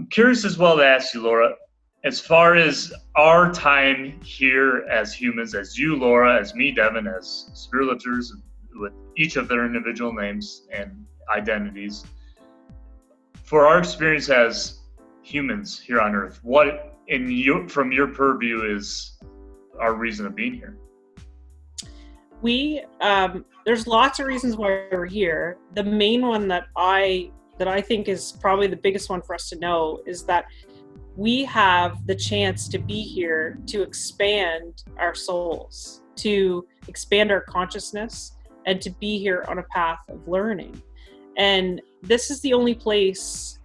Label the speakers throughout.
Speaker 1: curious as well to ask you, Laura, as far as our time here as humans, as you, Laura, as me, Devin, as spirit lifters with each of their individual names and identities, for our experience as humans here on Earth, what from your purview is our reason of being here?
Speaker 2: There's lots of reasons why we're here. The main one that I think is probably the biggest one for us to know is that we have the chance to be here to expand our souls, to expand our consciousness, and to be here on a path of learning. And this is the only place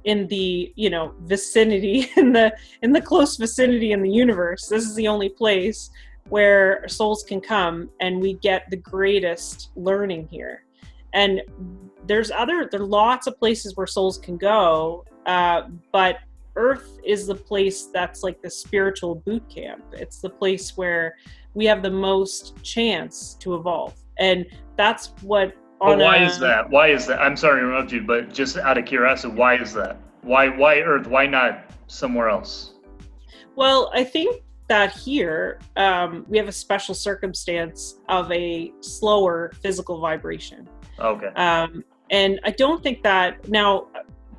Speaker 2: in the, vicinity, in the close vicinity in the universe. This is the only place where souls can come and we get the greatest learning here. And there are lots of places where souls can go, but Earth is the place that's like the spiritual boot camp. It's the place where we have the most chance to evolve. And that's what...
Speaker 1: Why is that? I'm sorry to interrupt you, but just out of curiosity, why is that? Why Earth? Why not somewhere else?
Speaker 2: Well, I think that here we have a special circumstance of a slower physical vibration.
Speaker 1: Okay.
Speaker 2: And I don't think that now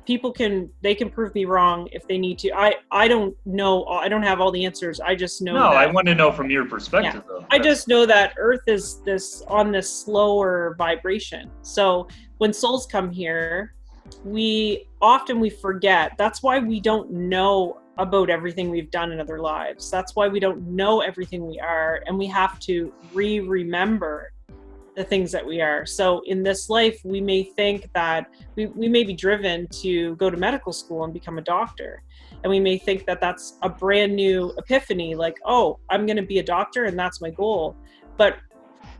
Speaker 2: people can prove me wrong if they need to. I don't know. I don't have all the answers. I just know.
Speaker 1: No, I want to know from your perspective, though.
Speaker 2: I just know that Earth is on this slower vibration. So when souls come here, we forget. That's why we don't know about everything we've done in other lives. That's why we don't know everything we are, and we have to remember the things that we are. So in this life, we may think that we may be driven to go to medical school and become a doctor. And we may think that that's a brand new epiphany, like, oh, I'm going to be a doctor and that's my goal. But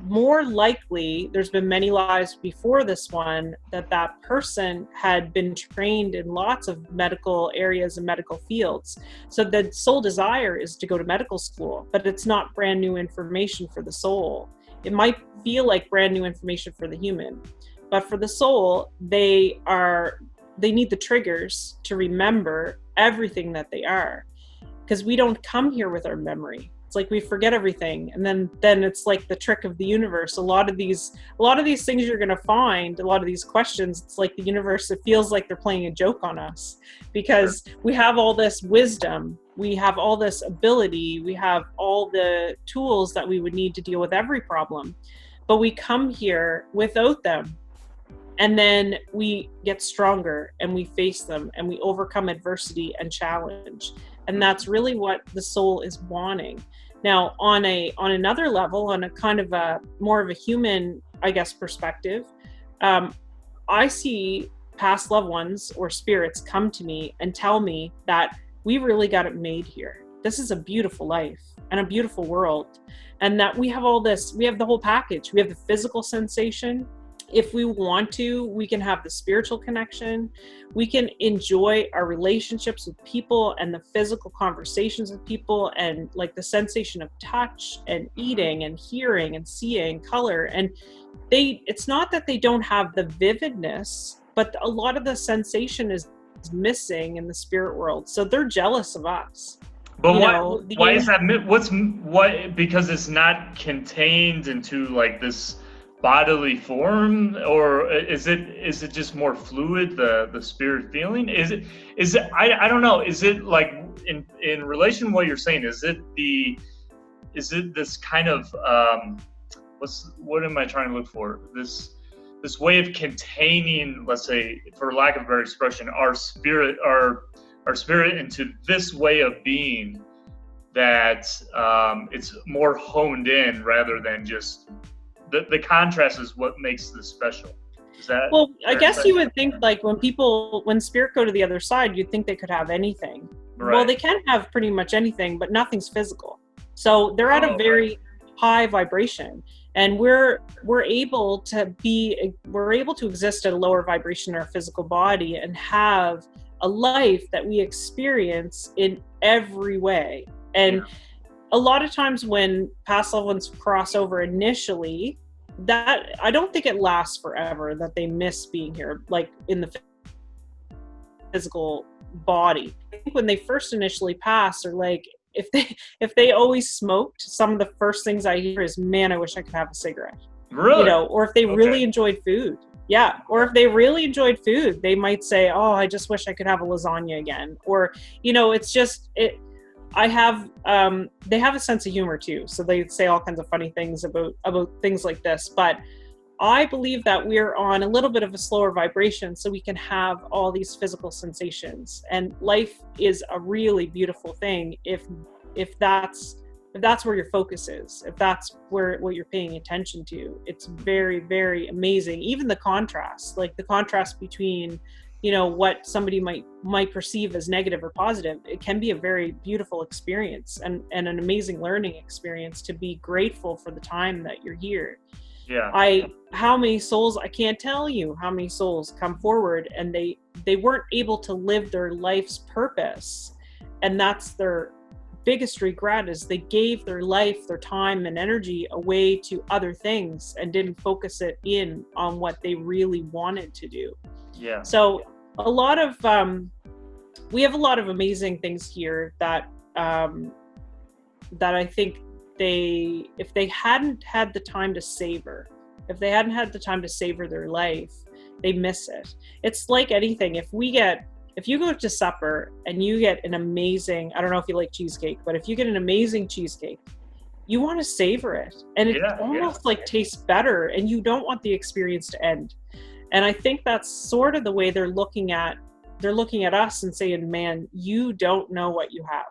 Speaker 2: more likely, there's been many lives before this one that person had been trained in lots of medical areas and medical fields. So the soul desire is to go to medical school, but it's not brand new information for the soul. It might feel like brand new information for the human, but for the soul, they need the triggers to remember everything that they are, because we don't come here with our memory. It's like we forget everything, and then it's like the trick of the universe. A lot of these things you're going to find, a lot of these questions, it's like the universe, it feels like they're playing a joke on us, because we have all this wisdom, we have all this ability, we have all the tools that we would need to deal with every problem, but we come here without them. And then we get stronger and we face them and we overcome adversity and challenge. And that's really what the soul is wanting. Now, on another level, on a kind of a more of a human, I guess, perspective, I see past loved ones or spirits come to me and tell me that we really got it made here. This is a beautiful life and a beautiful world. And that we have all this, we have the whole package. We have the physical sensation. If we want to, we can have the spiritual connection. We can enjoy our relationships with people and the physical conversations with people, and like the sensation of touch and eating and hearing and seeing color. And it's not that they don't have the vividness, but a lot of the sensation is missing in the spirit world. So they're jealous of us.
Speaker 1: But why is that? Because it's not contained into like this bodily form, or is it just more fluid, the spirit feeling? Is it I don't know, is it like in relation to what you're saying, is it this kind of what am I trying to look for, this way of containing, let's say, for lack of a better expression, our spirit into this way of being, that it's more honed in rather than just the contrast is what makes this special. Is that? Well,
Speaker 2: I guess you would think like when spirit go to the other side, you'd think they could have anything. Right. Well, they can have pretty much anything, but nothing's physical. So they're at a very high vibration, and we're able to exist at a lower vibration in our physical body and have a life that we experience in every way. And a lot of times when past loved ones cross over initially, that I don't think it lasts forever, that they miss being here, like in the physical body. I think when they first initially pass, or like if they always smoked, some of the first things I hear is, man, I wish I could have a cigarette.
Speaker 1: Really?
Speaker 2: You know, or if they really enjoyed food. Yeah. Or if they really enjoyed food, they might say, oh, I just wish I could have a lasagna again. Or, you know, it's just, they have a sense of humor too. So they say all kinds of funny things about things like this. But I believe that we're on a little bit of a slower vibration so we can have all these physical sensations. And life is a really beautiful thing if that's where your focus is, if that's what you're paying attention to. It's very, very amazing. Even the contrast, like the contrast between, you know, what somebody might perceive as negative or positive, it can be a very beautiful experience and an amazing learning experience to be grateful for the time that you're here.
Speaker 1: Yeah.
Speaker 2: How many souls, I can't tell you how many souls come forward and they weren't able to live their life's purpose. And that's their biggest regret, is they gave their life, their time and energy away to other things and didn't focus it in on what they really wanted to do.
Speaker 1: Yeah.
Speaker 2: So a lot of, we have a lot of amazing things here that I think if they hadn't had the time to savor, their life, they miss it. It's like anything. If you go to supper and you get an amazing, I don't know if you like cheesecake, but if you get an amazing cheesecake, you want to savor it. And it almost like tastes better, and you don't want the experience to end. And I think that's sort of the way they're looking at us and saying, man, you don't know what you have.